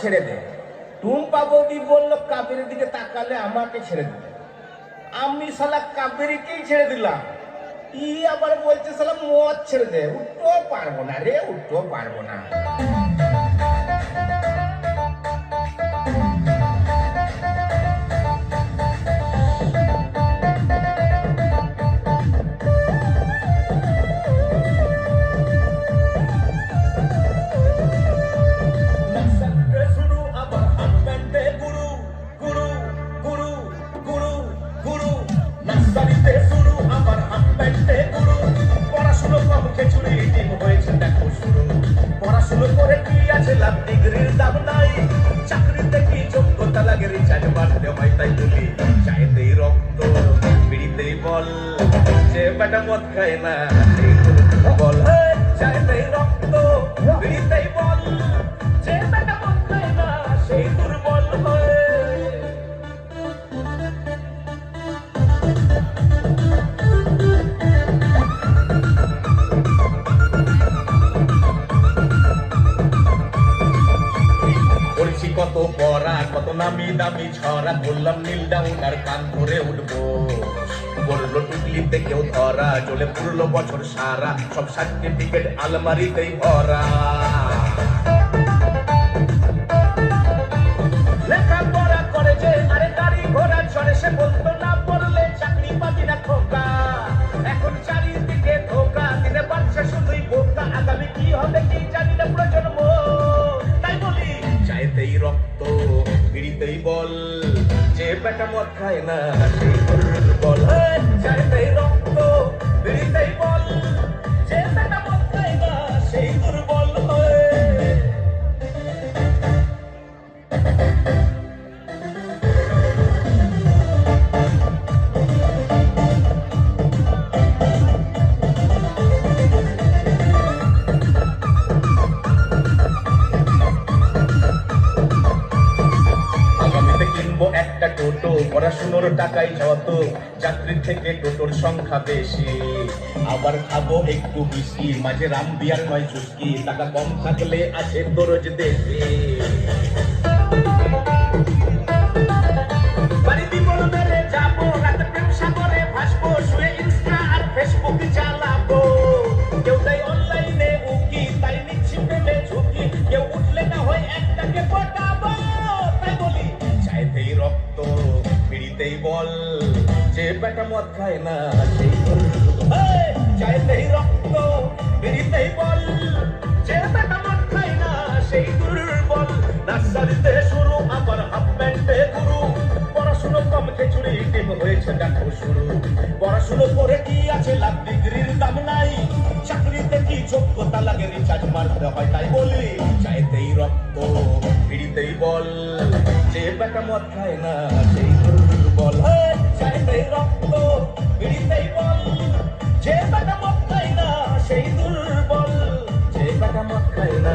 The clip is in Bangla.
ছেড়ে দে। টুম্পা বৌদি বললো কাবেরীর দিকে তাকালে আমাকে ছেড়ে দিবে। আমি শালা কাবেরীকেই ছেড়ে দিলাম। ই আবার বলছে শালা মদ ছেড়ে দে। উঠতেও পারবো না রে, উঠতেও পারবো না। পড়াশুনো করে কি আছে লাভ, ডিগ্রির দাম নাই, চাকরিতে কি যোগ্যতা লাগে, রিচার্জ বাড়তে হয় তাই বলি চাইতেই রক্ত বিড়িতেই বল, যে বেটা মদ খায় না সেই বল, চাইতেই রক্ত বিড়িতেই বল, যে বেটা মদ খায় না সেই দুর্বল হয়। কত পড়া কত নামি দামি ছড়া, বললাম নীল ডাউন আর কান ধরে উঠবো, বললো টুকলিতে কেউ ধরা, চলে পুরলো বছর সারা, সব সার্টিফিকেট আলমারিতেই ভরা। লেখাপড়া করে যে আরে গাড়ি ঘোড়া চড়ে, সে বলতো না পড়লে চাকরি পাবি না খোকা, এখন চারিদিকে ধোকা, দিনে বাচ্চা শুধুই বোকা, আগামী কি হবে কি জানি না প্রজন্ম, তাই বলি চাইতেই রক্ত বিড়িতেই বল, যে বেটা মদ খায় না সেই দুর্বল, চাইতেই রক্ত বিড়িতেই বল, যে বেটা মদ খায় না সেই দুর্বল হয়। একটা টোটো, পড়াশুনোর টাকাই যত, চাকরির থেকে টোটোর সংখ্যা বেশি, আবার খাবো একটু বেশি, মাঝে রাম বিয়ার নয় চুস্কি, টাকা কম থাকলে আছে দরজ দেশে, বাড়ি বিপদ মেরে যাবো, রাতে প্রেম সাগরে ভাসবো, শুয়ে ইনস্টা আর ফেসবুক চালাবো, কেউ তাই অনলাইনে উকি, তাই নিচ্ছি প্রেমে ঝুঁকি, কেউ উঠলে না হয় একটাকে পটাবো, তাই বলি চাইতেই রক্ত বিড়িতেই বল, যে বেটা মদ খায় না সেই চাইতেই রক্ত বিড়িতেই বল, যে বেটা মদ খায় না সেই দুর্বল, নার্সারিতে শুরু আবার হাফ প্যান্টে গুরু, পড়াশুনো কম খিচুড়ি টিম হয়েছে দেখো শুরু, পড়াশুনো করে কি আছে লাভ, ডিগ্রির দাম নাই, চাকরিতে কি যোগ্যতা লাগে, রিচার্জ মারতে হয় তাই বলি চাইতেই রক্ত বিড়িতেই বল, যে বেটা মদ খায় না সেই দুর্বল, চাইতেই রক্ত বিড়িতেই বল, যে বেটা মদ খায় না সেই দুর্বল, যে বেটা মদ খায় না